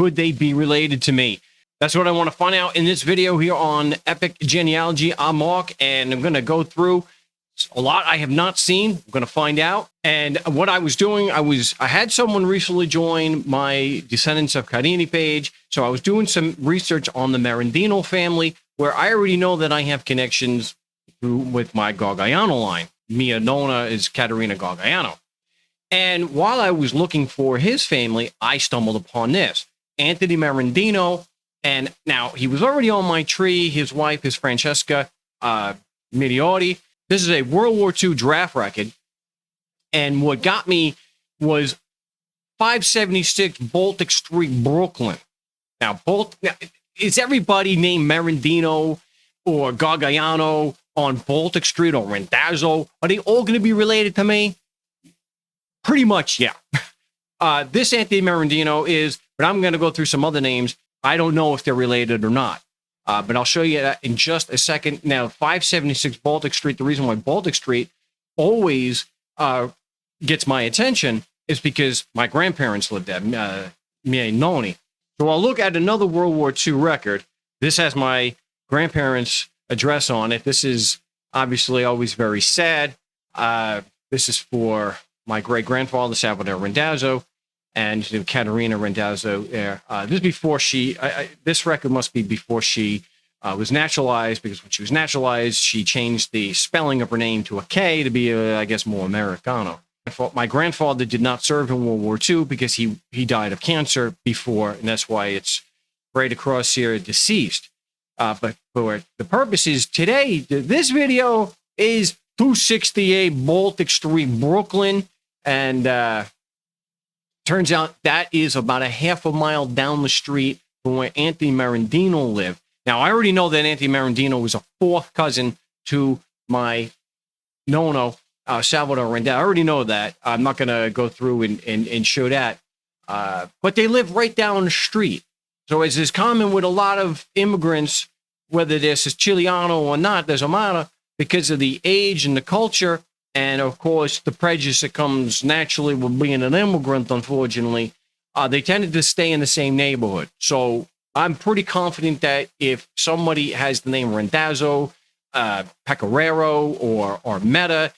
could they be related to me? That's what I want to find out in this video here on Epic Genealogy. I'm Mark, and I'm going to go through a lot I have not seen. I'm going to find out. And what I was doing, I had someone recently join my Descendants of Carini page, so I was doing some research on the Marendino family, where I already know that I have connections with my Gargaiano line. Mia Nona is Caterina Gargaiano. And while I was looking for his family, I stumbled upon this. Anthony Marendino, and now he was already on my tree. His wife is Francesca Midiotti. This is a World War II draft record. And what got me was 576 Baltic Street, Brooklyn. Now, is everybody named Marendino or Gargaiano on Baltic Street or Randazzo? Are they all going to be related to me? Pretty much, yeah. This Anthony Marendino is, but I'm going to go through some other names. I don't know if they're related or not, but I'll show you that in just a second. Now, 576 Baltic Street, the reason why Baltic Street always gets my attention is because my grandparents lived there, miei nonni. So I'll look at another World War II record. This has my grandparents' address on it. This is obviously always very sad. This is for my great-grandfather, Salvador Randazzo, and Caterina Randazzo. This is before she, this record must be before she was naturalized, because when she was naturalized, she changed the spelling of her name to a K to be, I guess, more Americano. My grandfather did not serve in World War II because he died of cancer before, and that's why it's right across here, deceased. But for the purposes today, this video is 268 Baltic Street, Brooklyn, and turns out that is about a half a mile down the street from where Anthony Marendino lived. Now, I already know that Anthony Marendino was a fourth cousin to my nono, Salvador Randazzo. I already know that. I'm not going to go through and show that. But they live right down the street. So as is common with a lot of immigrants, whether they're Siciliano or not, doesn't matter, because of the age and the culture, and of course the prejudice that comes naturally with being an immigrant, unfortunately, they tended to stay in the same neighborhood. So I'm pretty confident that if somebody has the name Randazzo, Pecoraro, or Meta,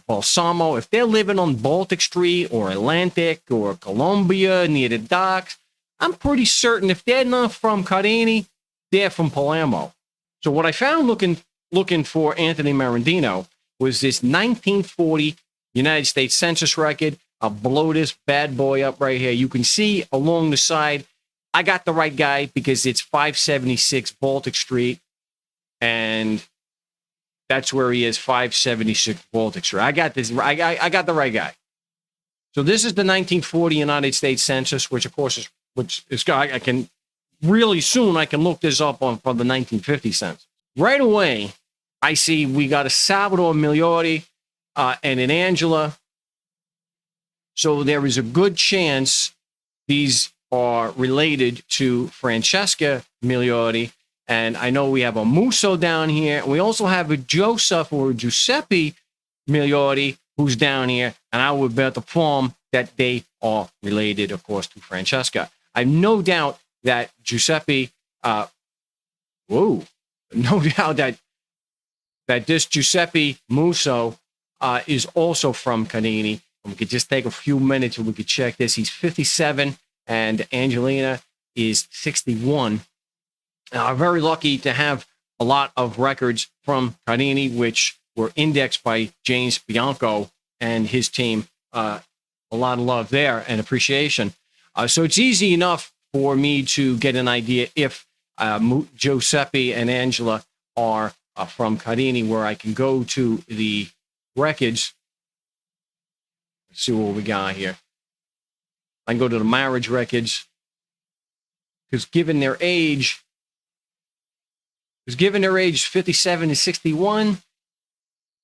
Balsamo, if they're living on Baltic Street or Atlantic or Columbia near the docks, I'm pretty certain if they're not from Carini, they're from Palermo. So what I found looking for Anthony Marendino was this 1940 United States Census record. I'll blow this bad boy up right here. You can see along the side, I got the right guy because it's 576 Baltic Street, and that's where he is, 576 Baltic Street. I got this. I got the right guy. So this is the 1940 United States Census, which of course is I can really soon I can look this up for the 1950 census. Right away, I see we got a Salvador Migliotti and an Angela. So there is a good chance these are related to Francesca Migliotti. And I know we have a Musso down here. And we also have a Joseph or Giuseppe Migliotti who's down here. And I would bet the farm that they are related, of course, to Francesca. I have no doubt that Giuseppe, no doubt that this Giuseppe Musso is also from Carini. We could just take a few minutes and we could check this. He's 57 and Angelina is 61. I'm very lucky to have a lot of records from Carini, which were indexed by James Bianco and his team. A lot of love there and appreciation. So it's easy enough for me to get an idea if Giuseppe and Angela are from Carini, where I can go to the records. Let's see what we got here. I can go to the marriage records, because given their age, 57 to 61,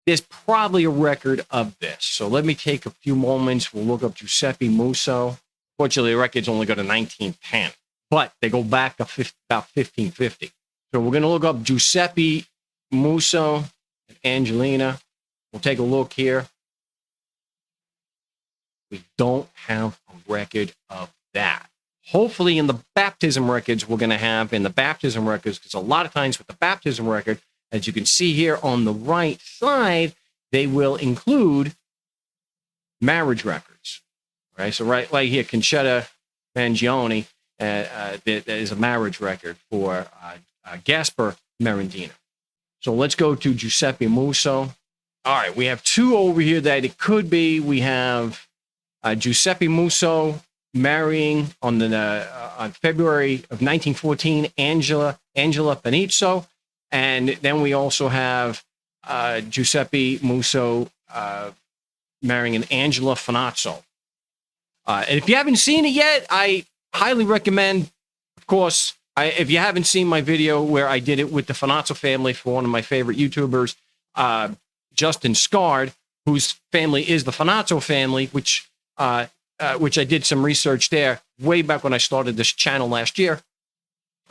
there's probably a record of this. So let me take a few moments. We'll look up Giuseppe Musso. Fortunately, the records only go to 1910, but they go back to about 1550. So we're going to look up Giuseppe Musso and Angelina. We'll take a look here. We don't have a record of that. hopefully in the baptism records we're going to have in the baptism records, because a lot of times with the baptism record, as you can see here on the right side, they will include marriage records. All right, so right here, Conchetta Mangione, that is a marriage record for Gaspar Merendino. So let's go to Giuseppe Musso. All right, we have two over here that it could be. We have Giuseppe Musso marrying on February of 1914, Angela Panizzo, and then we also have Giuseppe Musso marrying an Angela Finazzo. And if you haven't seen it yet, I highly recommend, of course, if you haven't seen my video where I did it with the Finazzo family for one of my favorite YouTubers, Justin Scard, whose family is the Finazzo family, which I did some research there way back when I started this channel last year.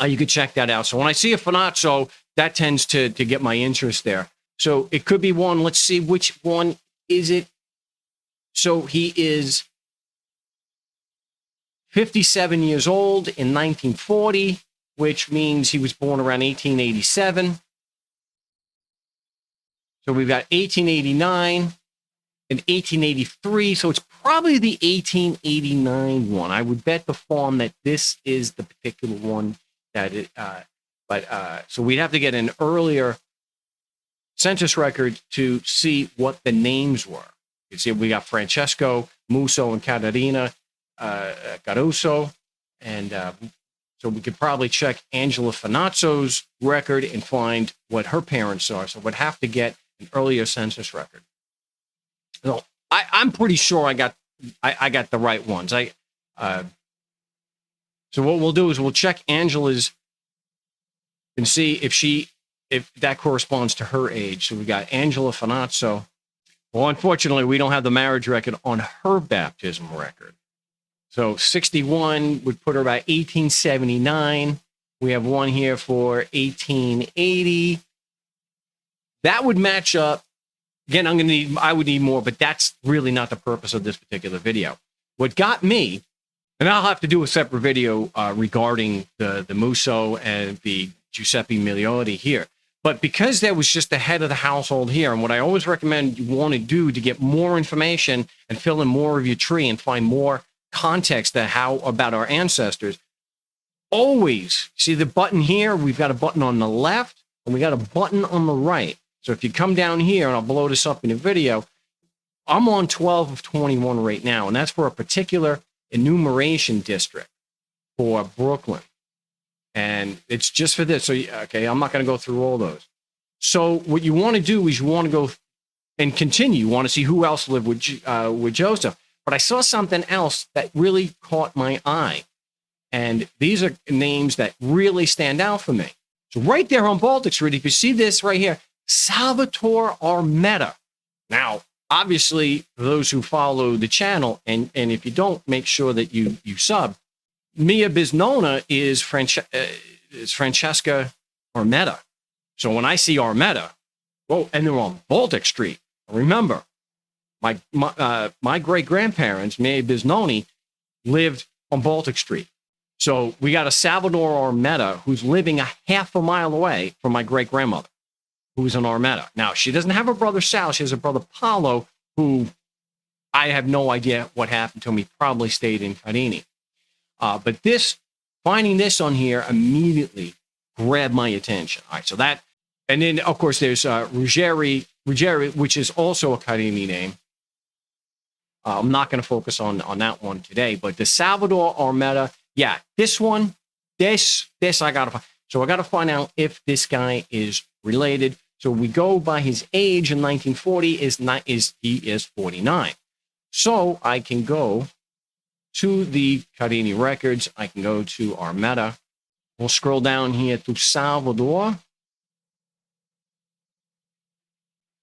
You could check that out. So when I see a Finazzo, that tends to get my interest there. So it could be one. Let's see, which one is it? So he is 57 years old in 1940, which means he was born around 1887. So we've got 1889 and 1883. So it's probably the 1889 one. I would bet the farm that this is the particular one that it, so we'd have to get an earlier census record to see what the names were. You see, we got Francesco Musso and Caterina Caruso, and so we could probably check Angela Finazzo's record and find what her parents are. So we'd have to get an earlier census record. So I'm pretty sure I got the right ones. So what we'll do is we'll check Angela's and see if that corresponds to her age. So we got Angela Finazzo. Well, unfortunately, we don't have the marriage record on her baptism record. So 61 would put her about 1879. We have one here for 1880. That would match up. Again, I would need more, but that's really not the purpose of this particular video. What got me, and I'll have to do a separate video regarding the Musso and the Giuseppe Migliotti here. But because there was just the head of the household here, and what I always recommend you want to do to get more information and fill in more of your tree and find more context about our ancestors, always see the button here. We've got a button on the left and we got a button on the right. So if you come down here, and I'll blow this up in a video, I'm on 12 of 21 right now, and that's for a particular enumeration district for Brooklyn. And it's just for this. So, okay, I'm not going to go through all those. So what you want to do is you want to go and continue. You want to see who else lived with Joseph. But I saw something else that really caught my eye. And these are names that really stand out for me. So right there on Baltic Street, if you see this right here, Salvatore Armetta. Now, obviously, for those who follow the channel, and if you don't, make sure that you sub, Mia Biznona is Francesca Armetta. So when I see Armetta, oh, and they're on Baltic Street, remember, my great-grandparents, Mia Biznoni, lived on Baltic Street. So we got a Salvador Armetta who's living a half a mile away from my great-grandmother, who's an Armetta. Now, she doesn't have a brother Sal. She has a brother Paolo, who I have no idea what happened to him. He probably stayed in Carini. But finding this on here immediately grabbed my attention. All right, so that, and then, of course, there's Ruggeri, which is also a Carini name. I'm not going to focus on that one today, but the Salvador Armetta, yeah, this one, this I got to find. So I got to find if this guy is related. So we go by his age in 1940 he is 49. So I can go to the Carini records. I can go to Armetta. We'll scroll down here to Salvador.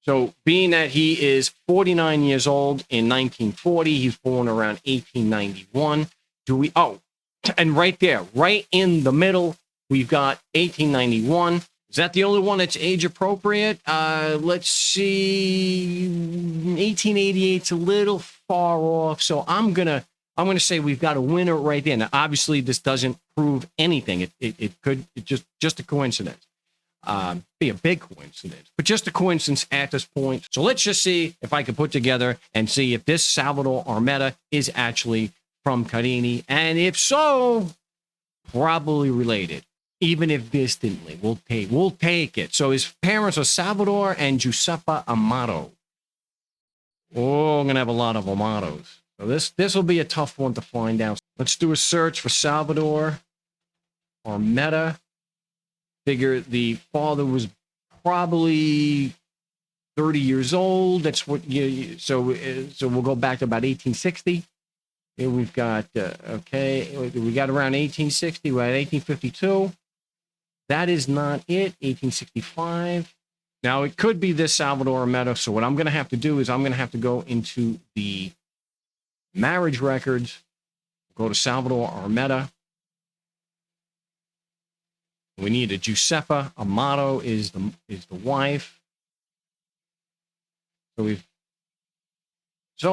So being that he is 49 years old in 1940, he's born around 1891. And right there, right in the middle, we've got 1891. Is that the only one that's age appropriate? Let's see. 1888's a little far off. So I'm going to I'm going to say we've got a winner right there. Now, obviously, this doesn't prove anything. It could just a coincidence. Be a big coincidence, but just a coincidence at this point. So let's just see if I can put together and see if this Salvador Armetta is actually from Carini. And if so, probably related, even if distantly. We'll take it. So his parents are Salvador and Giuseppa Amato. Oh, I'm going to have a lot of Amatos. So this will be a tough one to find out. Let's do a search for Salvador Armetta. Figure the father was probably 30 years old. That's what so we'll go back to about 1860. Here we've got, okay, we got around 1860. We're at 1852. That is not it. 1865. Now, it could be this Salvador Armetta. So what I'm going to have to do is I'm going to have to go into the marriage records, go to Salvador Armetta. We need a Giuseppa Amato is the wife. So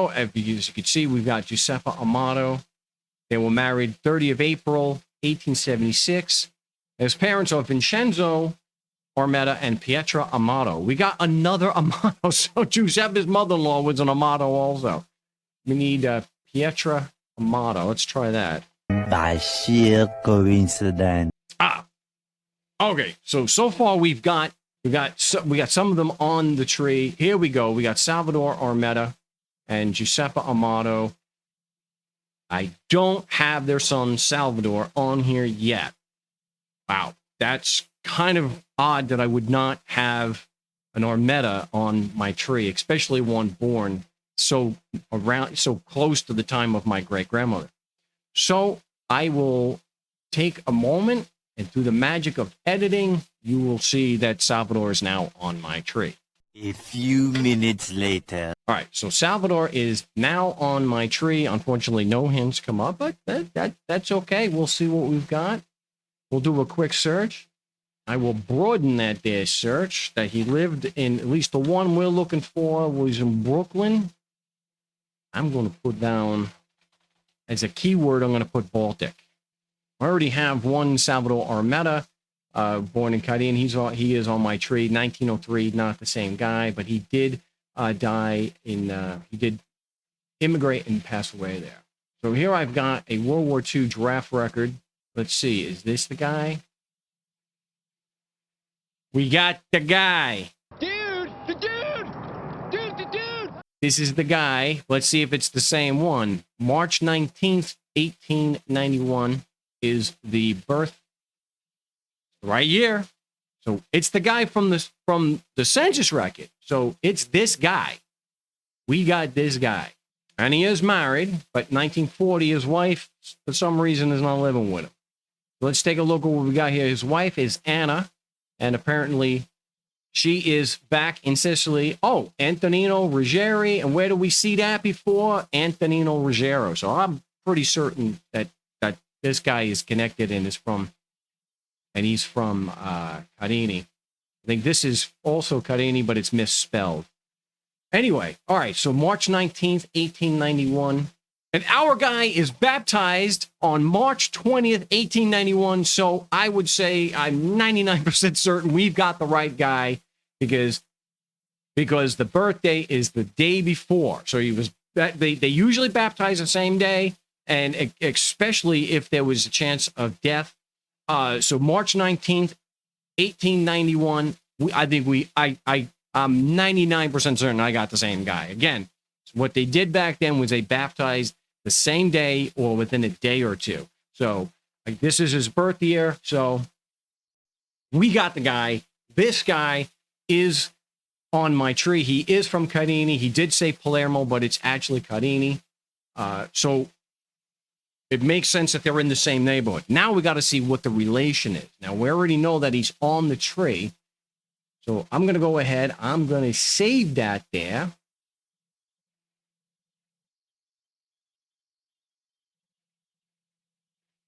as you can see, we've got Giuseppa Amato. They were married 30th of April, 1876. His parents are Vincenzo Armetta and Pietra Amato. We got another Amato. So Giuseppa's mother-in-law was an Amato also. We need Pietra Amato. Let's try that. By sheer coincidence. Okay, so far we got some of them on the tree. Here we go. We got Salvador Armetta and Giuseppa Amato. I don't have their son Salvador on here yet. Wow, that's kind of odd that I would not have an Armetta on my tree, especially one born so close to the time of my great-grandmother. So I will take a moment, and through the magic of editing, you will see that Salvador is now on my tree. A few minutes later. All right, so Salvador is now on my tree. Unfortunately, no hints come up, but that's okay. We'll see what we've got. We'll do a quick search. I will broaden that there search that he lived in. At least the one we're looking for was in Brooklyn. I'm going to put down, as a keyword, I'm going to put Baltic. I already have one Salvador Armetta, born in Carini. He is on my tree, 1903, not the same guy, but he did die he did immigrate and pass away there. So here I've got a World War II draft record. Let's see, is this the guy? We got the guy. Dude! This is the guy. Let's see if it's the same one. March 19th, 1891 is the birth right here. So it's the guy from the census record. So it's this guy. We got this guy. And he is married, but 1940, his wife, for some reason, is not living with him. So let's take a look at what we got here. His wife is Anna, and apparently she is back in Sicily. Oh, Antonino Ruggieri. And where do we see that before? Antonino Ruggiero. So I'm pretty certain that this guy is connected and he's from Carini. I think this is also Carini, but it's misspelled. Anyway, all right, so March 19th, 1891. And our guy is baptized on March 20th, 1891. So I would say I'm 99% certain we've got the right guy because the birthday is the day before. So they usually baptize the same day, and especially if there was a chance of death. So March 19th, 1891, I'm 99% certain I got the same guy. Again, what they did back then was they baptized the same day or within a day or two. So this is his birth year. So we got the guy. This guy is on my tree. He is from Carini. He did say Palermo, but it's actually Carini. So it makes sense that they're in the same neighborhood. Now we got to see what the relation is. Now we already know that he's on the tree. So I'm going to go ahead. I'm going to save that there.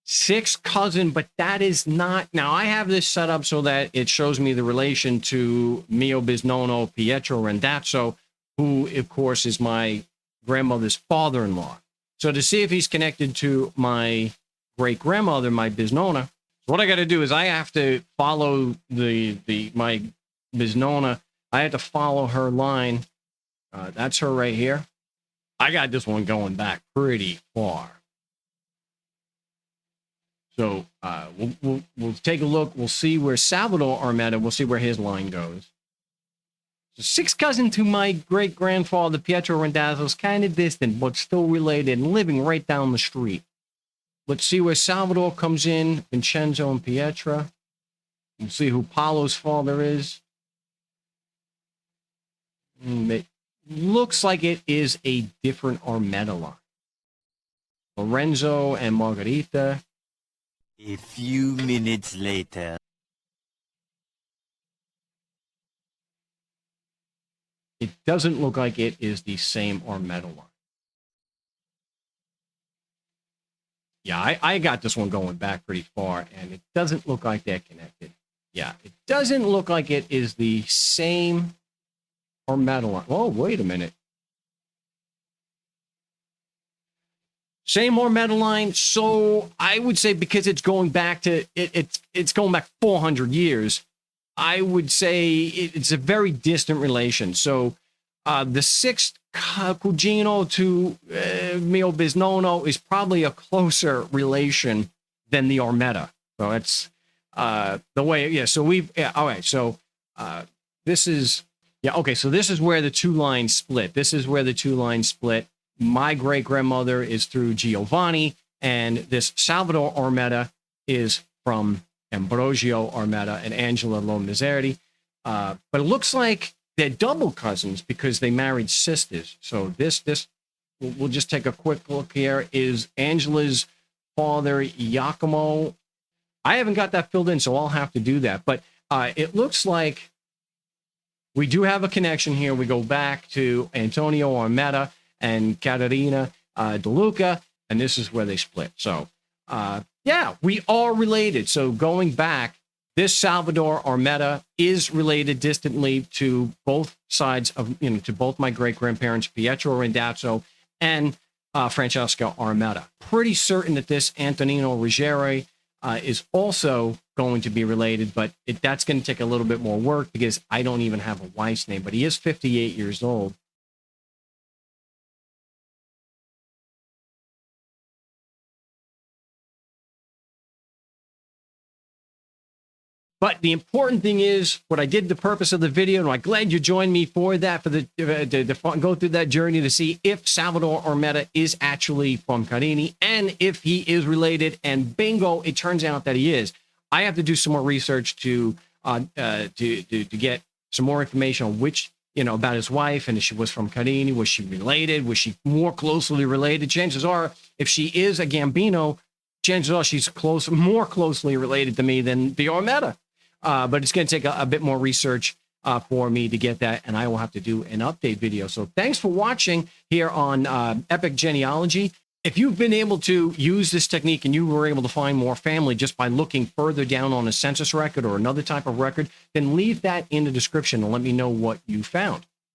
Sixth cousin, but that is not. Now I have this set up so that it shows me the relation to mio bisnonno Pietro Randazzo, who of course is my grandmother's father-in-law. So to see if he's connected to my great-grandmother, my Biznona, what I got to do is I have to follow my Biznona. I have to follow her line. That's her right here. I got this one going back pretty far. So we'll take a look. We'll see where Salvador Armetta, we'll see where his line goes. So sixth cousin to my great-grandfather, Pietro Randazzo, is kind of distant, but still related and living right down the street. Let's see where Salvador comes in, Vincenzo and Pietra. We'll see who Paolo's father is. It looks like it is a different Armetta line. Lorenzo and Margarita. A few minutes later. It doesn't look like it is the same Armetta line. Yeah, I got this one going back pretty far, and it doesn't look like they're connected. Yeah, it doesn't look like it is the same Armetta line. Oh, wait a minute. Same Armetta line. So I would say because it's going back to it's going back 400 years. I would say it's a very distant relation. So the sixth cugino to mio Bisnono is probably a closer relation than the Armetta. So it's the way. Yeah. So all right. So this is. Yeah, okay, so this is where the two lines split. This is where the two lines split. My great-grandmother is through Giovanni, and this Salvador Armetta is from Ambrosio Armetta and Angela Lo Miserti. But it looks like they're double cousins because they married sisters. So we'll just take a quick look here. Is Angela's father Giacomo? I haven't got that filled in, so I'll have to do that. But it looks like we do have a connection here. We go back to Antonio Armetta and Caterina De Luca, and this is where they split. So, yeah, we are related. So going back, this Salvador Armetta is related distantly to both sides of, to both my great-grandparents, Pietro Randazzo and Francesca Armetta. Pretty certain that this Antonino Ruggieri is also going to be related, but that's going to take a little bit more work because I don't even have a wife's name, but he is 58 years old. But the important thing is what I did, the purpose of the video, and I'm glad you joined me for that, for the to go through that journey to see if Salvador Armetta is actually from Carini and if he is related. And bingo, it turns out that he is. I have to do some more research to get some more information on which, about his wife, and if she was from Carini, was she related? Was she more closely related? Chances are, if she is a Gambino, chances are she's more closely related to me than the Armetta. But it's going to take a bit more research for me to get that, and I will have to do an update video. So thanks for watching here on Epic Genealogy. If you've been able to use this technique and you were able to find more family just by looking further down on a census record or another type of record, then leave that in the description and let me know what you found.